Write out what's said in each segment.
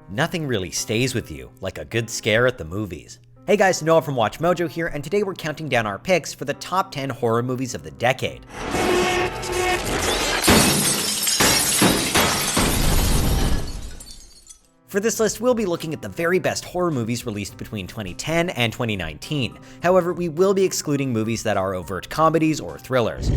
Nothing really stays with you like a good scare at the movies. Hey guys, Noah from WatchMojo here, and today we're counting down our picks for the top 10 horror movies of the decade. For this list, we'll be looking at the very best horror movies released between 2010 and 2019. However, we will be excluding movies that are overt comedies or thrillers.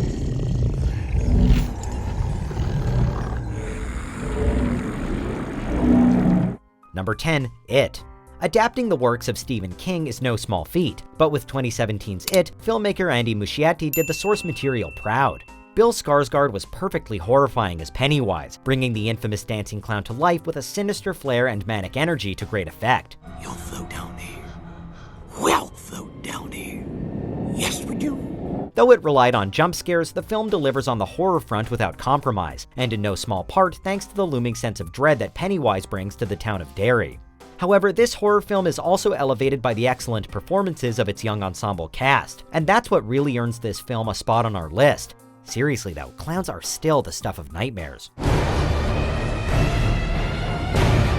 Number 10, It. Adapting the works of Stephen King is no small feat, but with 2017's It, filmmaker Andy Muschietti did the source material proud. Bill Skarsgård was perfectly horrifying as Pennywise, bringing the infamous dancing clown to life with a sinister flair and manic energy to great effect. You'll float down here. We'll float down here. Yes, we do. Though it relied on jump scares, the film delivers on the horror front without compromise, and in no small part thanks to the looming sense of dread that Pennywise brings to the town of Derry. However, this horror film is also elevated by the excellent performances of its young ensemble cast, and that's what really earns this film a spot on our list. Seriously though, clowns are still the stuff of nightmares.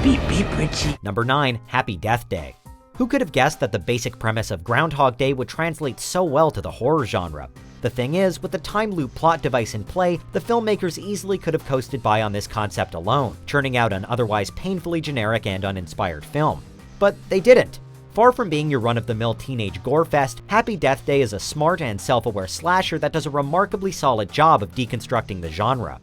Beep, beep, Richie. Number 9, Happy Death Day. Who could have guessed that the basic premise of Groundhog Day would translate so well to the horror genre? The thing is, with the time loop plot device in play, the filmmakers easily could have coasted by on this concept alone, churning out an otherwise painfully generic and uninspired film. But they didn't. Far from being your run-of-the-mill teenage gore fest, Happy Death Day is a smart and self-aware slasher that does a remarkably solid job of deconstructing the genre.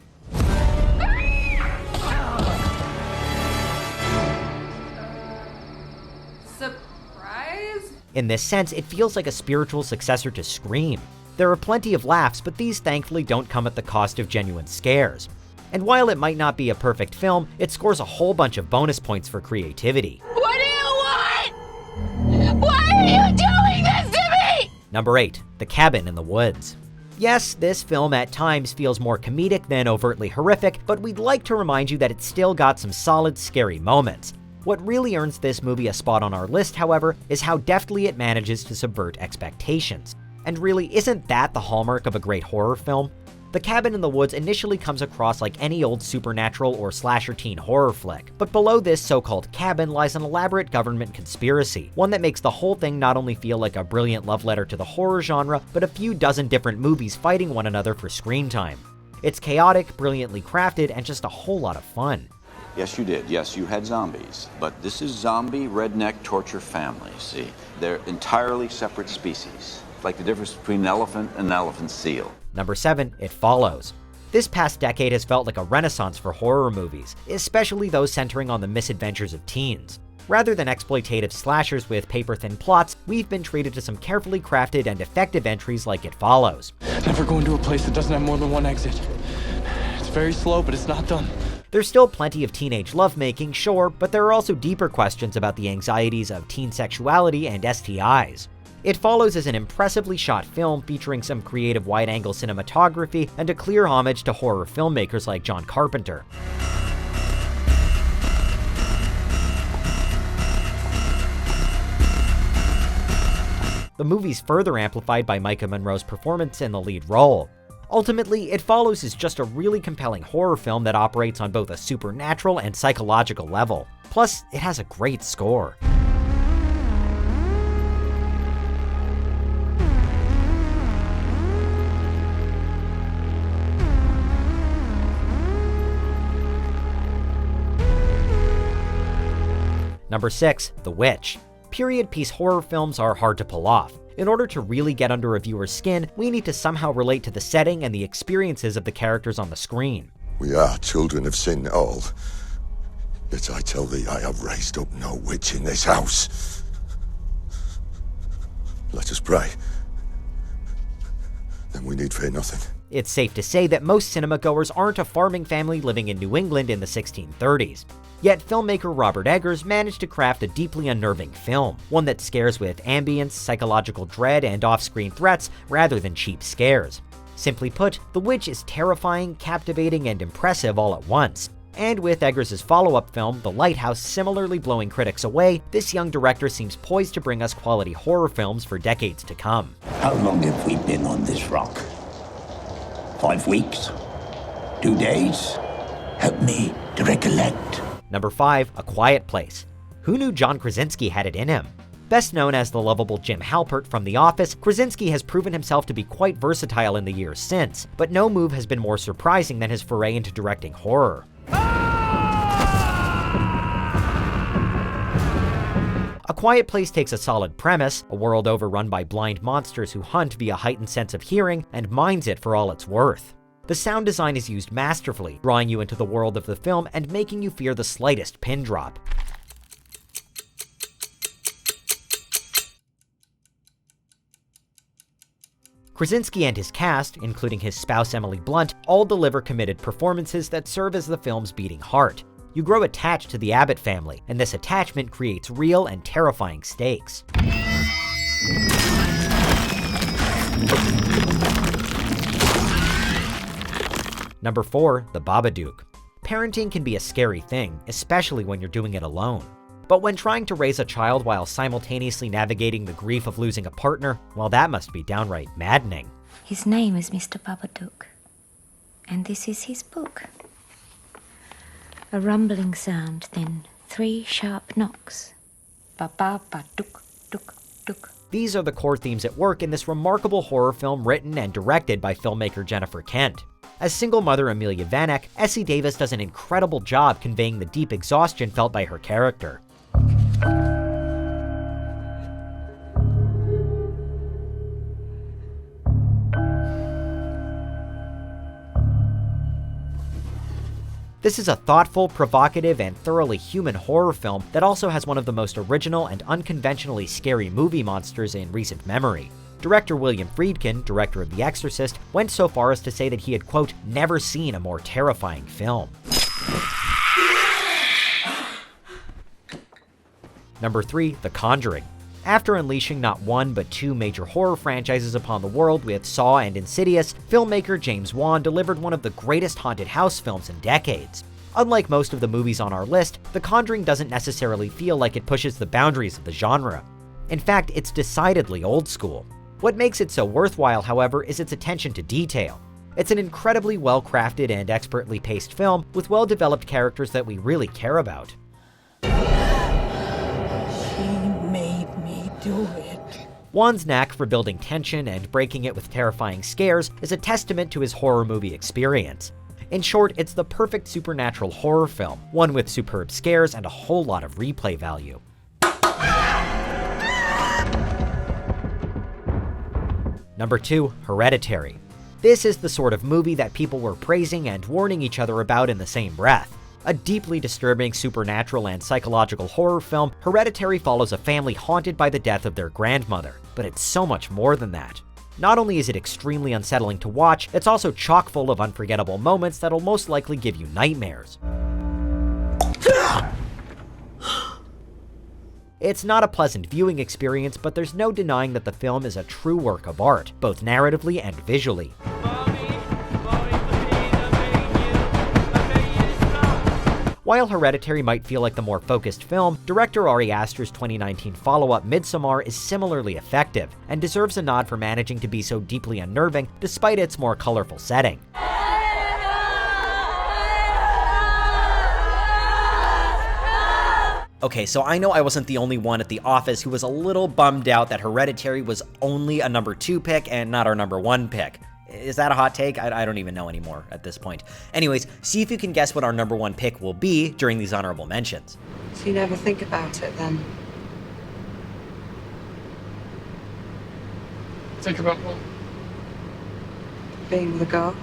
In this sense, it feels like a spiritual successor to Scream. There are plenty of laughs, but these thankfully don't come at the cost of genuine scares. And while it might not be a perfect film, it scores a whole bunch of bonus points for creativity. What do you want? Why are you doing this to me? Number 8, The Cabin in the Woods. Yes, this film at times feels more comedic than overtly horrific, but we'd like to remind you that it's still got some solid, scary moments. What really earns this movie a spot on our list, however, is how deftly it manages to subvert expectations. And really, isn't that the hallmark of a great horror film? The Cabin in the Woods initially comes across like any old supernatural or slasher teen horror flick, but below this so-called cabin lies an elaborate government conspiracy, one that makes the whole thing not only feel like a brilliant love letter to the horror genre, but a few dozen different movies fighting one another for screen time. It's chaotic, brilliantly crafted, and just a whole lot of fun. Yes, you did. Yes, you had zombies. But this is zombie redneck torture family, see? They're entirely separate species. It's like the difference between an elephant and an elephant seal. Number 7, It Follows. This past decade has felt like a renaissance for horror movies, especially those centering on the misadventures of teens. Rather than exploitative slashers with paper-thin plots, we've been treated to some carefully crafted and effective entries like It Follows. Never go into a place that doesn't have more than one exit. It's very slow, but it's not done. There's still plenty of teenage lovemaking, sure, but there are also deeper questions about the anxieties of teen sexuality and STIs. It Follows is an impressively shot film featuring some creative wide-angle cinematography and a clear homage to horror filmmakers like John Carpenter. The movie's further amplified by Micah Monroe's performance in the lead role. Ultimately, It Follows is just a really compelling horror film that operates on both a supernatural and psychological level. Plus, it has a great score. Number 6, The Witch. Period piece horror films are hard to pull off. In order to really get under a viewer's skin, we need to somehow relate to the setting and the experiences of the characters on the screen. We are children of sin all. Yet I tell thee, I have raised up no witch in this house. Let us pray. Then we need fear nothing. It's safe to say that most cinema-goers aren't a farming family living in New England in the 1630s. Yet filmmaker Robert Eggers managed to craft a deeply unnerving film, one that scares with ambience, psychological dread, and off-screen threats rather than cheap scares. Simply put, The Witch is terrifying, captivating, and impressive all at once. And with Eggers' follow-up film, The Lighthouse, similarly blowing critics away, this young director seems poised to bring us quality horror films for decades to come. How long have we been on this rock? 5 weeks? 2 days? Help me to recollect. Number 5. A Quiet Place. Who knew John Krasinski had it in him? Best known as the lovable Jim Halpert from The Office, Krasinski has proven himself to be quite versatile in the years since, but no move has been more surprising than his foray into directing horror. A Quiet Place takes a solid premise, a world overrun by blind monsters who hunt via heightened sense of hearing, and mines it for all it's worth. The sound design is used masterfully, drawing you into the world of the film and making you fear the slightest pin drop. Krasinski and his cast, including his spouse Emily Blunt, all deliver committed performances that serve as the film's beating heart. You grow attached to the Abbott family, and this attachment creates real and terrifying stakes. Number 4. The Babadook. Parenting can be a scary thing, especially when you're doing it alone. But when trying to raise a child while simultaneously navigating the grief of losing a partner, well, that must be downright maddening. His name is Mr. Babadook, and this is his book. A rumbling sound, then 3 sharp knocks. Babadook, dook, dook. These are the core themes at work in this remarkable horror film written and directed by filmmaker Jennifer Kent. As single mother Amelia Vanek, Essie Davis does an incredible job conveying the deep exhaustion felt by her character. This is a thoughtful, provocative, and thoroughly human horror film that also has one of the most original and unconventionally scary movie monsters in recent memory. Director William Friedkin, director of The Exorcist, went so far as to say that he had, quote, never seen a more terrifying film. Number 3. The Conjuring. After unleashing not one but 2 major horror franchises upon the world with Saw and Insidious, filmmaker James Wan delivered one of the greatest haunted house films in decades. Unlike most of the movies on our list, The Conjuring doesn't necessarily feel like it pushes the boundaries of the genre. In fact, it's decidedly old school. What makes it so worthwhile, however, is its attention to detail. It's an incredibly well-crafted and expertly paced film with well-developed characters that we really care about. Do it. Wan's knack for building tension and breaking it with terrifying scares is a testament to his horror movie experience. In short, it's the perfect supernatural horror film, one with superb scares and a whole lot of replay value. Number 2. Hereditary. This is the sort of movie that people were praising and warning each other about in the same breath. A deeply disturbing supernatural and psychological horror film, Hereditary follows a family haunted by the death of their grandmother, but it's so much more than that. Not only is it extremely unsettling to watch, it's also chock full of unforgettable moments that'll most likely give you nightmares. It's not a pleasant viewing experience, but there's no denying that the film is a true work of art, both narratively and visually. While Hereditary might feel like the more focused film, director Ari Aster's 2019 follow-up Midsommar is similarly effective, and deserves a nod for managing to be so deeply unnerving despite its more colorful setting. Okay, so I know I wasn't the only one at the office who was a little bummed out that Hereditary was only a number 2 pick and not our number 1 pick. Is that a hot take? I don't even know anymore at this point. Anyways, see if you can guess what our number 1 pick will be during these honorable mentions. So you never think about it then? Think about what? Being with a girl?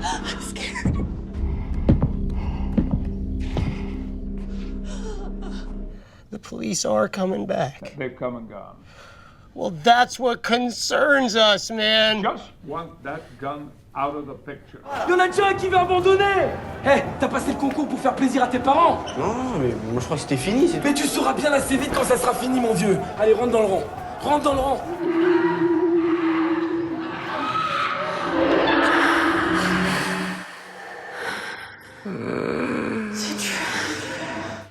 I'm scared. The police are coming back. They've come and gone. Well, that's what concerns us, man. Just want that gun out of the picture. Y'en a déjà un qui veut abandonner. Hé, t'as passé le concours pour faire plaisir à tes parents? Non, mais moi je crois que c'était fini. Mais tu sauras bien assez vite quand ça sera fini, mon vieux. Allez, rentre dans le rang. Rentre dans le rang.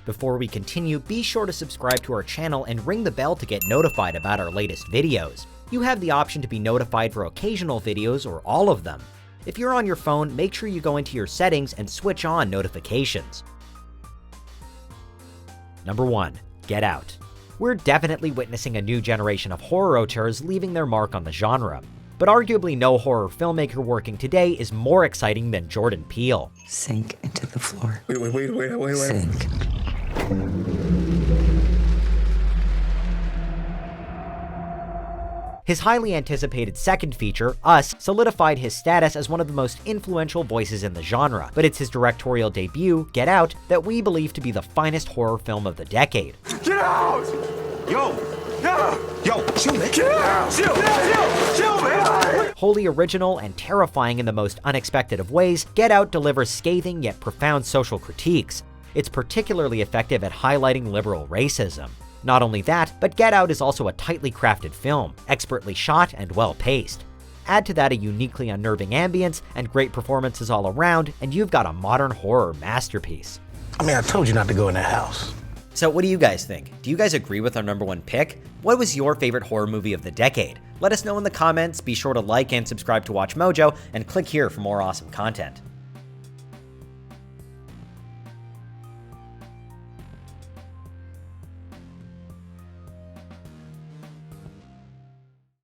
Before we continue, be sure to subscribe to our channel and ring the bell to get notified about our latest videos. You have the option to be notified for occasional videos or all of them. If you're on your phone, make sure you go into your settings and switch on notifications. Number 1. Get Out. We're definitely witnessing a new generation of horror auteurs leaving their mark on the genre. But arguably no horror filmmaker working today is more exciting than Jordan Peele. Sink into the floor. Wait. Sink. His highly anticipated second feature, Us, solidified his status as one of the most influential voices in the genre, but it's his directorial debut, Get Out, that we believe to be the finest horror film of the decade. Get out! Yo, chill, man. Get out! Chill, man! Wholly original and terrifying in the most unexpected of ways, Get Out delivers scathing yet profound social critiques. It's particularly effective at highlighting liberal racism. Not only that, but Get Out is also a tightly crafted film, expertly shot and well-paced. Add to that a uniquely unnerving ambience and great performances all around, and you've got a modern horror masterpiece. I mean, I told you not to go in that house. So what do you guys think? Do you guys agree with our number 1 pick? What was your favorite horror movie of the decade? Let us know in the comments, be sure to like and subscribe to Watch Mojo, and click here for more awesome content.